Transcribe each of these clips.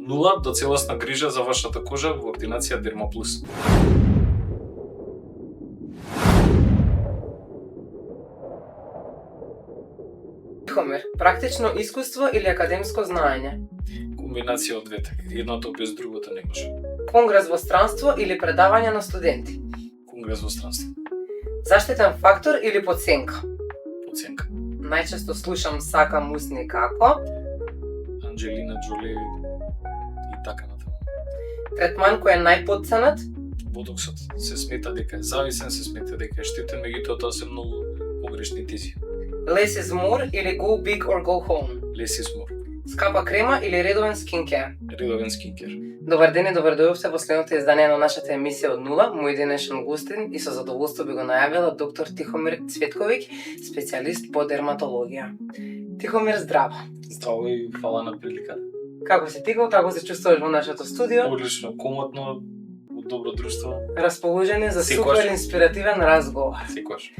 нула до целосна грижа за вашата кожа во ординација Дермаплус. Тихомир, практично искуство или академско знаење? Комбинација од двете. Едното без другото не може. Конгрес во странство или предавање на студенти? Конгрес во странство. Заштитен фактор или подценка? Оценка. Најчесто слушам сакам усни како. Анджелина Джоли и така натаму. Третман кој е најпотценет? Ботоксот се смета дека е зависен, се смета дека е штетен, меѓутоа тоа се многу погрешни тези. Less is more или go big or go home? Less is more. Скапа крема или редовен скинкер? Редовен скинкер. Добар ден и добродојавте во следното издание на нашата емисија од нула. Мој денешен гостин и со задоволство би го најавила доктор Тихомир Цветковиќ, специјалист по дерматологија. Тихомир, здраво. Здраво и фала на приликата. Како си тикал, како се чувствуваш во нашето студио? Одлично, комотно, во добро друштво. Расположени за Секојаш. супер инспиративен разговор. Секојаш.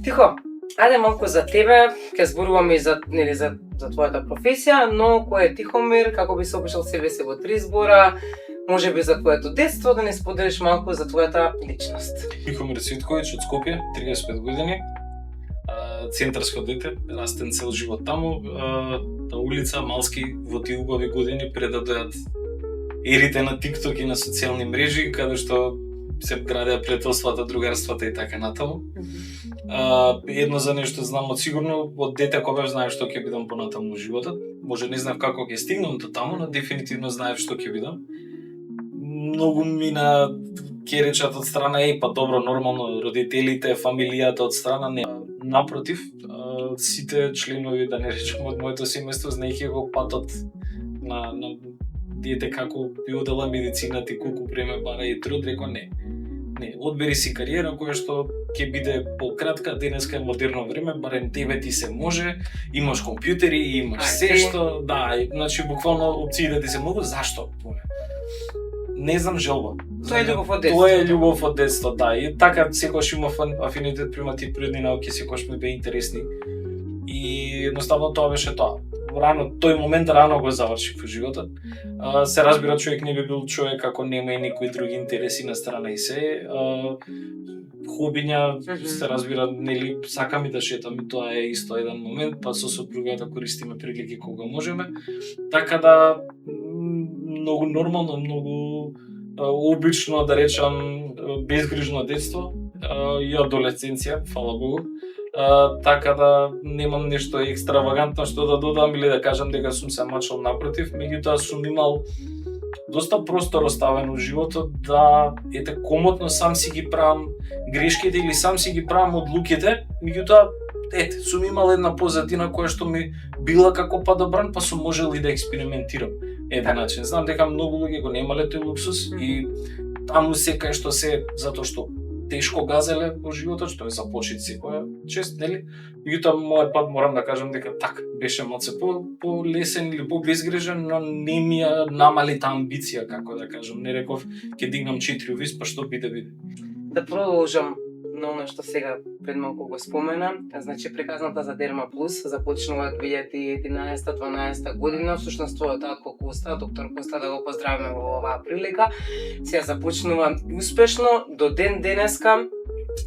Тихо, ајде малку за тебе, ќе зборуваме и за твојата професија, но кој е Тихомир, како би се опишал себе си во 3 збора, може би за твоето детство, да не споделиш малку за твојата личност. Тихомир Цветковиќ од Скопје, 35 години. Центарско дете, растен цел живот таму, на улица Малски во тие убави години пред да дојат ерите на TikTok и на социјални мрежи, каде што се градеа пријателствата, другарствата и така натаму. Едно за нешто знам од сигурно, од дете кога бев знаев што ќе бидам понатаму во животот. Може не знам како ќе стигнам до таму, но дефинитивно знаев што ќе бидам. Многу мина ќе речат од страна па добро, нормално, родителите, фамилијата од страна не. Напротив, сите членови, да не речем од моето семејство, знаејќи го патот на дете како би одела медицината и колку време бара и труд, реко не. Не, одбери си кариера која што ќе биде пократка, денеска е модерно време, барем тебе ти се може, имаш компјутери, имаш се што, да, значи буквално опциите ти се многу, зашто? Не знам, желба. Тоа е љубов од детство. Тоа е љубов од детство, да. И така секогаш имав афинитет према тие природни науки, секогаш ми беа интересни. И едноставно тоа беше тоа. Рано, тој момент рано го завршив во животот. Се разбира, човек не би бил човек ако нема и никои други интереси на страна и се. Хобиња, се разбира, нели, сакам и да шетам и тоа е исто еден момент, па со сопругата користиме прилики кога можеме. Така да, многу нормално, многу обично, да речам, безгрижно детство и адолесценција, фала Богу. Така да немам нешто екстравагантно што да додам или да кажам дека сум се мачал, напротив, меѓутоа сум имал доста простор оставен во животот да комотно сам си ги правам грешките или сам си ги правам одлуките, меѓутоа сум имал една позадина која што ми била како падобран, па сум можел и да експериментирам. Еден начин. Знам дека многу луѓе го немале тој луксус и таму секај што се затоа што тешко газеле во животот, што е за почит секоја чест, нели? Меѓутоа мојот пат морам да кажам дека беше малце по лесен или по безгрижен, но не ми ја намали таа амбиција, како да кажам. Не реков ќе дигнам 4 увис, па што биде. Да продолжам на оно што сега пред малку го спомена. Значи приказната за Дермаплус започнува 2011-12 година. Всушност твојот татко Коста, доктор Коста, да го поздравиме во оваа прилика, се започнува успешно до ден денеска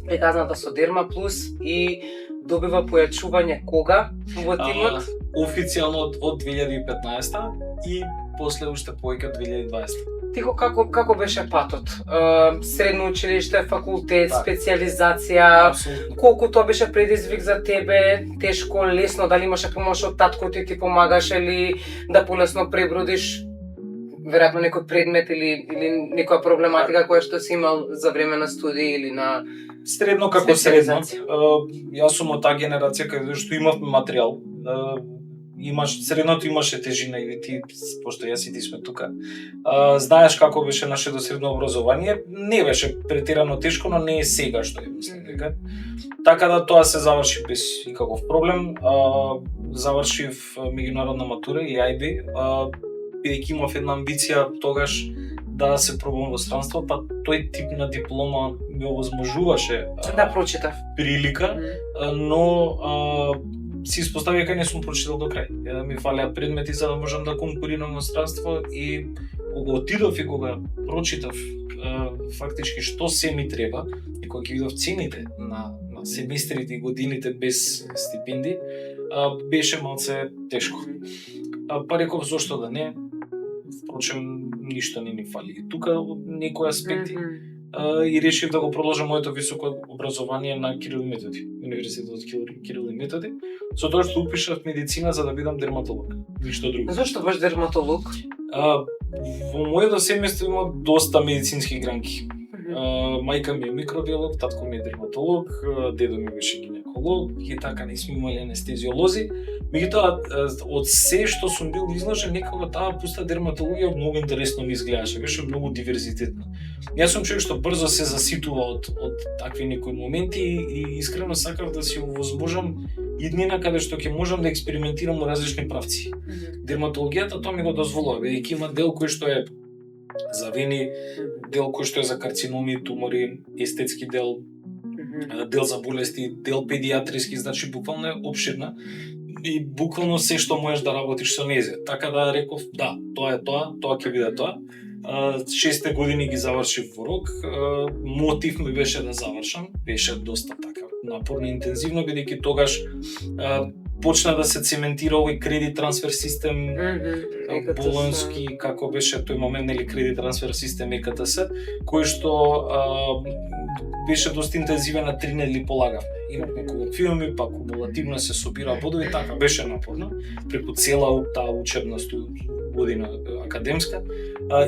приказната со Дермаплус и добива појачување кога во тимот? Официјално од 2015 и после уште повеќе 2020. Тихо, како беше патот? Средно училиште, факултет, специјализација, колку тоа беше предизвик за тебе, тешко, лесно, дали имаше помош од татко ти помагаше или да полесно пребродиш веројатно некој предмет или некоја проблематика која што си имал за време на студии или на средно како средно. Јас сум од таа генерација каде што имавме материјал. Средното имаше тежина и ти, пошто јас и ти сме тука. Знаеш како беше нашето средно образование, не беше претерано тешко, но не е сега што е, мислам дека. Така да тоа се заврши без никаков проблем. Завршив меѓународна матура и IB, бидејќи имав една амбиција тогаш да се пробувам во странство, па тој тип на диплома ми овозможуваше да прочитав прилика, но си испостави дека не сум прочитал до крај. Ми фалеа предмети за да можам да конкурирам во странство и кога отидов и кога прочитав фактички што се ми треба и кога ги видов цените на семестрите и годините без стипендии, беше малце тешко. Па реков зошто да не, впрочем ништо не ни фали и тука од некои аспекти. И решив да го продолжам моето високо образование на Кирил и Методи, Универзитетот Кирил и Методи, со тоа што упишав медицина за да бидам дерматолог, ништо друго. Зошто баш дерматолог? Во моето семејство има доста медицински гранки. Мајка ми е микробиолог, татко ми е дерматолог, дедо ми беше гинеколог и така не сме имали анестезиолози. Меѓутоа, од се што сум бил изложен, некако таа пуста дерматологија многу интересно ми изгледаше, беше многу диверзитетно. Јас сум човек што брзо се заситува од такви некои моменти и искрено сакав да си овозможам иднина каде што ќе можам да експериментирам во различни правци. Дерматологијата тоа ми го дозволува, бидејќи има дел кој што е за вени, дел кој што е за карциноми, тумори, естетски дел, дел за болести, дел педијатриски, значи буквално е опширна и буквално се што можеш да работиш со незе. Така да реков, да, тоа е тоа ќе биде тоа. 6 години ги завршив во РОК, мотив ми беше да завршам, беше доста така напорно и интензивно, бидејќи тогаш почна да се цементира овој кредит трансфер систем болонски, како беше тој момент, нели, кредит трансфер систем ЕКТС, кој што беше доста интензивен, на 3 недели полагавме. Имавме колоквиуми, па кумулативно се собира бодови, така беше напорно, преку цела таа учебна година академска,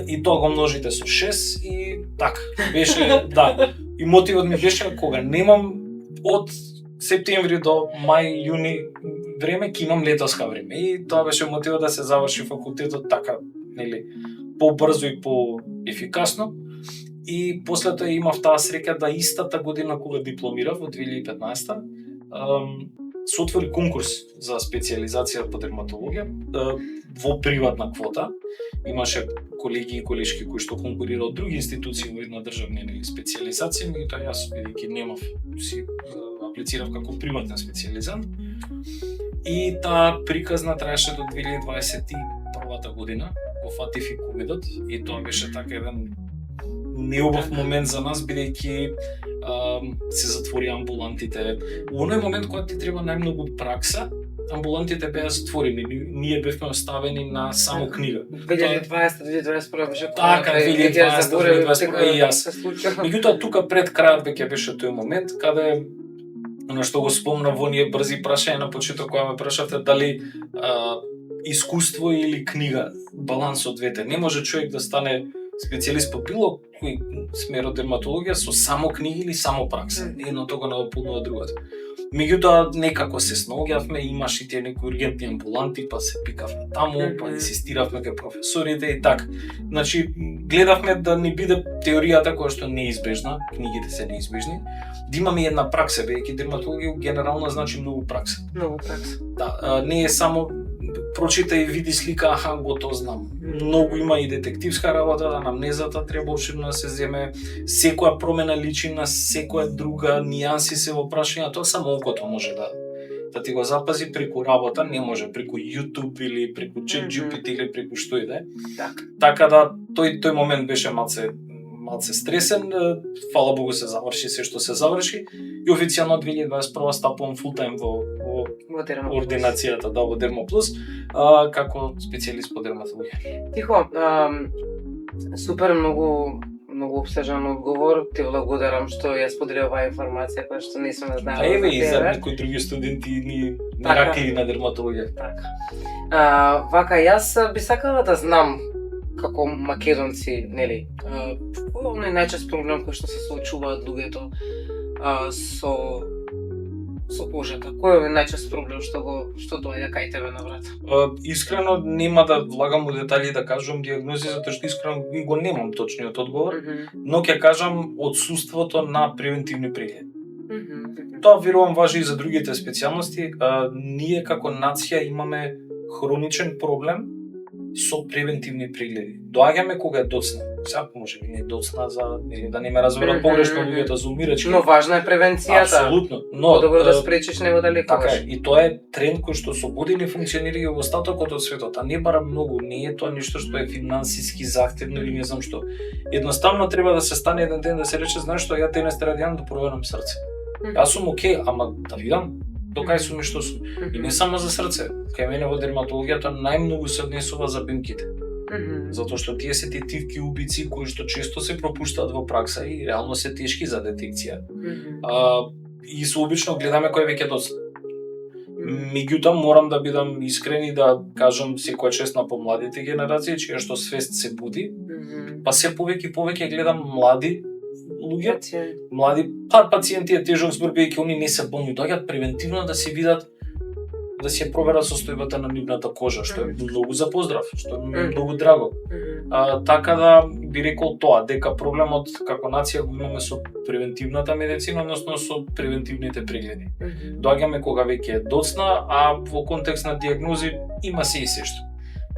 и тоа го множите со 6 и така, беше, да. И мотивот ми беше кога немам од септември до мај, јуни време, ќе имам летоска време. И тоа беше мотивот да се заврши факултетот така, нели, побрзо и поефикасно. И после тоа имав таа среќа да истата година кога дипломирав во 2015 се отвори конкурс за специјализација по дерматологија во приватна квота. Имаше колеги и колешки кои што конкурира од други институции во една државна специјализација, меѓутоа јас бидејќи немав, си аплицирав како приватен специјализант. И таа приказна траеше до 2021 година, го фатив и ковидот, и тоа беше така еден неубав момент за нас, бидејќи се затвори амбулантите. Во оној момент кога ти треба најмногу пракса, амбулантите беа затворени, ние бевме оставени на само книга. 2020-2021 беше така, 2020-2021 и јас. Меѓутоа тука пред крајот веќе беше тој момент каде она што го спомнав во оние брзи прашања на почеток кога ме прашавте дали искуство или книга, баланс од двете. Не може човек да стане специјалист по било кој смер од дерматологија со само книги или само пракса. Едното го надополнува другото. Меѓутоа некако се снаоѓавме, имаше и тие некои ургентни амбуланти, па се пикавме таму, па инсистиравме кај професорите и така. Значи гледавме да не биде теоријата која што неизбежна, книгите се неизбежни, да имаме една пракса, бидејќи дерматологија генерално значи многу пракса. Многу пракса. Да, не е само прочита и види слика, аха, го тоа знам. Многу има и детективска работа, анамнезата треба обширно да се земе, секоја промена личи на секоја друга, нијанси се во прашања, тоа само окото може да ти го запази преку работа, не може преку YouTube или преку ChatGPT или преку што и да е. Така да тој момент беше малце стресен, фала Богу се заврши се што се заврши и официјално 2021 стапувам фултајм во ординацијата, да, во Дермоплюс, како специјалист по дерматологија. Тихо, супер, многу обстежан одговор. Ти благодарам што ја сподели оваа информација која што не сме знаела. Еве и за некои други студенти ни раки на дерматологија. Така. Вака јас би сакала да знам како македонци, нели, оној најчест проблем кој што се соочуваат луѓето со кожата. Кој е најчест проблем што доаѓа кај тебе на врат? Искрено нема да влагам во детали да кажам диагнози, затоа што искрено го немам точниот одговор, но ќе кажам отсуството на превентивни прегледи. Тоа верувам важи и за другите специјалности. Ние како нација имаме хроничен проблем со превентивни прегледи. Доаѓаме кога е доцна. Сега може би не доцна за да не ме разберат погрешно луѓето за умирачки. Но важна е превенцијата. Апсолутно. Но подобро да спречиш него да лекуваш. Така е. И тоа е тренд кој што со години функционира и во остатокот од светот, а не бара многу, не е тоа ништо што е финансиски захтевно или не знам што. Едноставно треба да се стане еден ден да се рече, знаеш што, ја денес треба да проверам срце. Јас сум окей, ама да видам докај сум и што сум. И не само за срце. Кај мене во дерматологијата најмногу се однесува за бенките. Затоа што тие се тетивки убици кои што често се пропуштаат во пракса и реално се тешки за детекција. И со обично гледаме кој веќе доцна. Меѓутоа морам да бидам искрен и да кажам секоја чест на помладите генерации, чија што свест се буди, па се повеќе и повеќе гледам млади луѓе, млади пациенти е тежок збор, бидејќи они не се болни, доаѓаат превентивно да се видат, да се проверат состојбата на нивната кожа, што е многу за поздрав, што е многу драго. Така да би рекол тоа, дека проблемот како нација го имаме со превентивната медицина, односно со превентивните прегледи. Доаѓаме кога веќе е доцна, а во контекст на дијагнози има се и се што.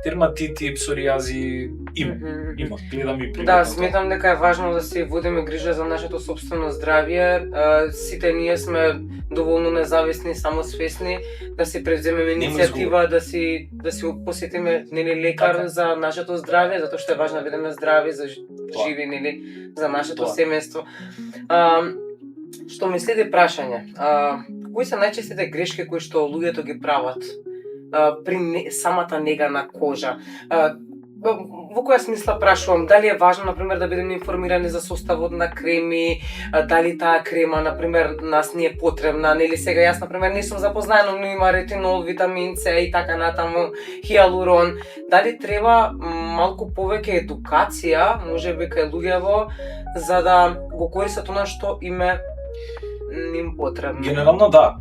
Дерматити, псоријази, има, гледам и пример. Да, сметам дека е важно да се водиме грижа за нашето сопствено здравје. Сите ние сме доволно независни, самосвесни, да се превземеме иницијатива, да си посетиме лекар за нашето здравје, затоа што е важно да бидеме здрави, за живи, за нашето семејство. Што ми следи прашање, кои се најчестите грешки кои што луѓето ги прават при самата нега на кожа? Во која смисла прашувам, дали е важно, например, да бидеме информирани за составот на креми, дали таа крема, например, нас ни е потребна, нели сега јас, например, не сум запознаена, но има ретинол, витамин С и така натаму, хиалурон. Дали треба малку повеќе едукација, можеби кај луѓето, за да го користат она што име ним потребно? Генерално да,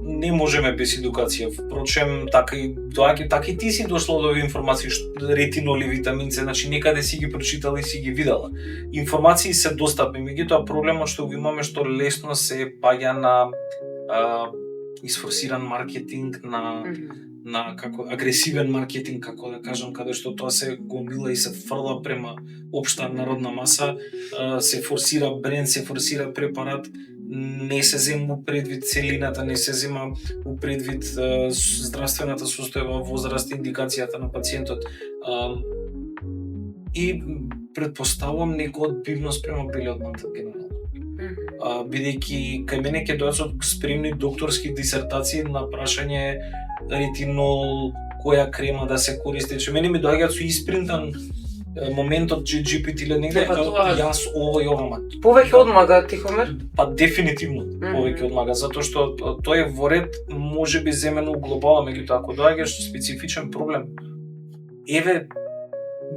не можеме без едукација. Впрочем, така и ти си дошла до информации што ретинол и витамин С, значи некаде си ги прочитала и си ги видела. Информации се достапни, меѓутоа проблемот што го имаме што лесно се паѓа на исфорсиран маркетинг, на како агресивен маркетинг, како да кажам, каде што тоа се гомила и се фрла према општа народна маса, се форсира бренд, се форсира препарат, не се зема предвид целината, не се зема предвид здравствената состојба, возраст, индикацијата на пациентот. И предпоставувам некоја одбивност према белиот мантат генерално. Бидејќи кај мене ќе доаѓаат спремни докторски дисертации на прашање ретинол, која крема да се користи. Че мене ми доаѓаат со испринтан моментот GPT или негде, јас ово и ова. Повеќе одмага, Тихомир? Па дефинитивно повеќе одмага, затоа што тој е во ред можеби земено у глобала, меѓутоа ако доаѓаш со специфичен проблем, еве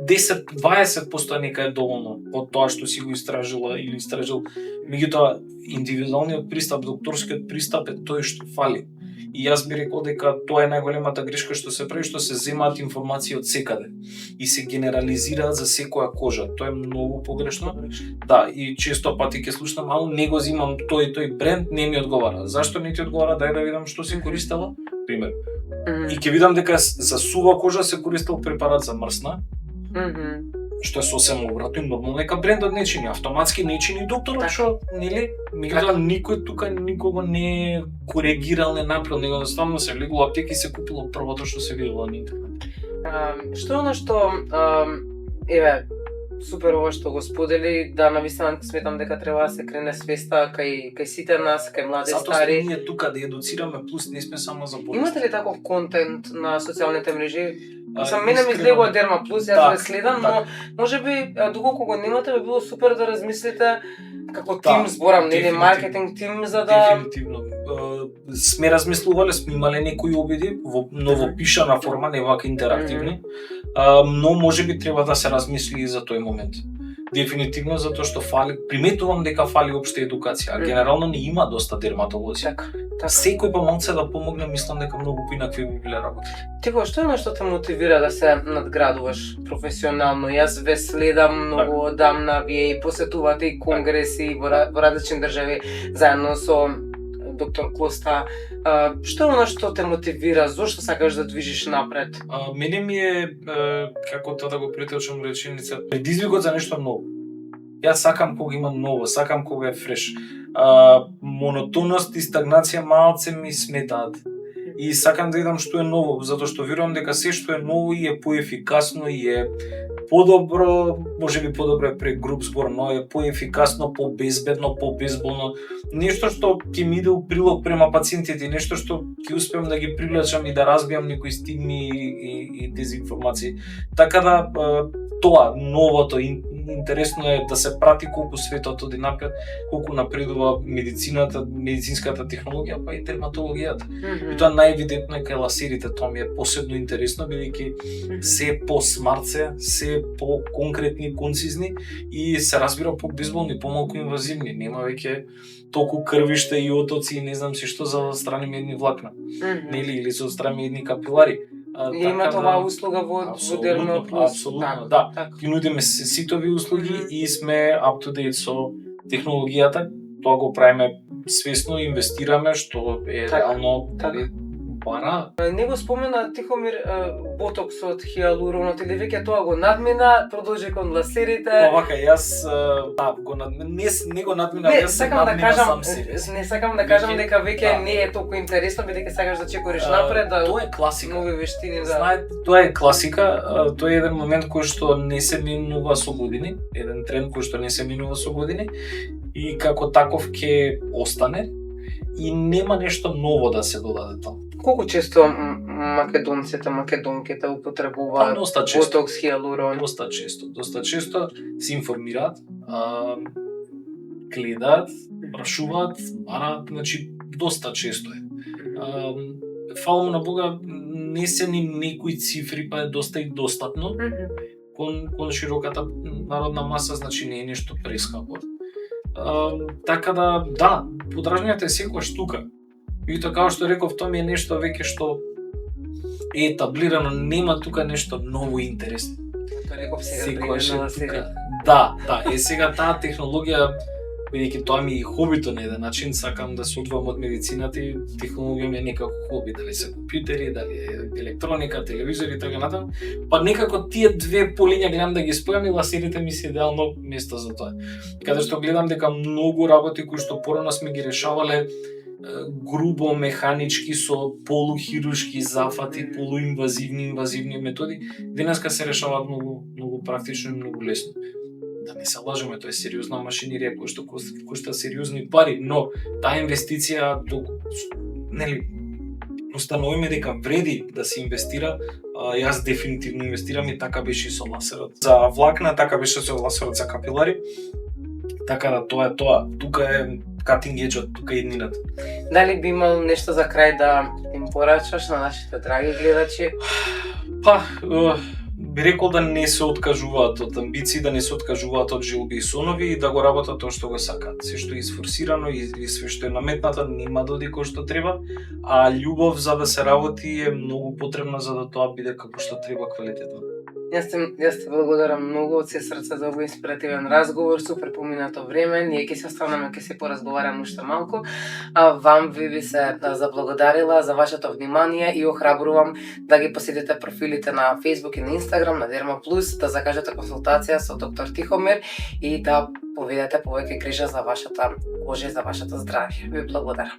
10-20% нека е доволно од тоа што си го истражила или истражил. Меѓутоа индивидуалниот пристап, докторскиот пристап е тој што фали. И јас би рекол дека тоа е најголемата грешка што се прави, што се земаат информации од секаде и се генерализираат за секоја кожа. Тоа е многу погрешно. Да, и често пати ќе слушнам, ау, не го зимам тој бренд, не ми одговара. Зашто не ти одговара? Дај да видам што си користела, пример. И ќе видам дека за сува кожа се користел препарат за мрсна. Што е сосем обратно и нормално нека брендот не чини, автоматски не чини докторот, што, нели? Меѓутоа никој тука никого не е коригирал, не направил, него едноставно се влегува во аптека и се купило првото што се видело на интернет. Што е она што, еве, супер ова што го сподели, да навистина сметам дека треба да се крене свеста кај сите нас, кај млади, стари. Затоа ние тука да едуцираме, плюс не сме само за болести. Имате ли таков контент на социјалните мрежи? Мене ми излегува Дерма Плюс, јас го следам, но можеби доколку го немате би било супер да размислите како тим, зборам, нели, маркетинг тим, за да... Дефинитивно. Сме размислувале, сме имале некои обиди, но во пишана форма, не вака интерактивни, но можеби треба да се размисли и за тој момент. Дефинитивно, затоа што фали, приметувам дека фали општа едукација, а генерално не има доста дерматолози. Така. Секој па малце да помогне, мислам дека многу поинакви би биле работи. Тиво, што е нешто те мотивира да се надградуваш професионално? Јас ве следам многу одамна, вие и посетувате и конгреси во различни држави, заедно со доктор Коста, што е оно што те мотивира, зошто сакаш да движиш напред? Мене ми е, како тоа да го преточам реченица, предизвикот за нешто ново. Јас сакам кога има ново, сакам кога е фреш. Монотонност и стагнација малце ми сметаат. И сакам да видам што е ново, затоа што верувам дека се што е ново и е поефикасно и е подобро, можеби подобро е пред груп збор, но е поефикасно, побезбедно, побезболно. Нешто што ќе ми иде у прилог према пациентите, нешто што ќе успеам да ги привлечам и да разбијам некои стигми и дезинформации. Така да тоа новото интересно е да се прати колку светот оди напред, колку напредува медицината, медицинската технологија, па и дерматологијата. И тоа најевидентно е кај ласерите, тоа ми е посебно интересно, бидејќи се по-смарт се по-конкретни, концизни и се разбира по-безболни, помалку инвазивни. Нема веќе толку крвиште и отоци и не знам си што за страни медни влакна. Нели, или за страни медни капилари. И има оваа услуга во Дерма Плюс. Апсолутно, да. Ги нудиме сите овие услуги и сме up to date со технологијата. Тоа го правиме свесно, инвестираме, што е реално пара. Не го спомена Тихомир ботоксот, хиалуронот, или веќе тоа го надмина, продолжи кон ласерите. Вака, јас го не го надмина, јас сакам да кажам, сам себе. Не сакам да кажам дека веќе не е толку интересно, бидејќи сакаш да чекориш напред, да тоа е класика. нови вештини, да. Знаете, тоа е класика, тоа е еден момент кој што не се минува со години, еден тренд кој што не се минува со години и како таков ќе остане и нема нешто ново да се додаде таму. Колку често македонците, македонките употребуваат ботокс, хиалурон? Доста често се информираат, гледаат, прашуваат, бараат, значи доста често е. Фала му на Бога, не се ни некои цифри, па е доста и достатно. Кон широката народна маса, значи не е нешто прескапо. Така да, подражањето е секогаш тука. И тоа, како што реков, тоа ми е нешто веќе што е етаблирано, нема тука нешто ново и интересно. Тоа реков сега тука. Да, сега таа технологија, бидејќи тоа ми е хобито на еден начин, сакам да се одвоам од медицината и технологија ми е некако хоби, дали се компјутери, дали е електроника, телевизори и така натаму. Па некако тие две полиња гледам да ги спојам и ласерите ми се идеално место за тоа. Каде што гледам дека многу работи кои што порано сме ги решавале грубо, механички, со полухируршки зафати, полуинвазивни, инвазивни методи, денеска се решаваат многу практично и многу лесно. Да не се лажеме, тоа е сериозна машинерија која што кошта сериозни пари, но таа инвестиција, нели, установиме дека вреди да се инвестира, јас дефинитивно инвестирам и така беше и со ласерот. За влакна, така беше со ласерот за капилари. Така да тоа е тоа. Тука е cutting edge-от, тука е иднината. Дали би имал нешто за крај да им порачаш на нашите драги гледачи? Па, би рекол да не се откажуваат од амбиции, да не се откажуваат од желби и сонови и да го работат тоа што го сакаат. Се што е изфорсирано и све што е наметнато нема да оди кој што треба, а љубов за да се работи е многу потребна за да тоа биде како што треба квалитетно. Јас те благодарам многу од се срце за овој инспиративен разговор, супер поминато време, ние ќе се останеме, ќе се поразговараме уште малку. Вам ви се заблагодарила за вашето внимание и охрабрувам да ги посетите профилите на Facebook и на Instagram на Дерма Плюс, да закажете консултација со доктор Тихомир и да поведете повеќе грижа за вашата кожа и за вашето здравје. Ви благодарам.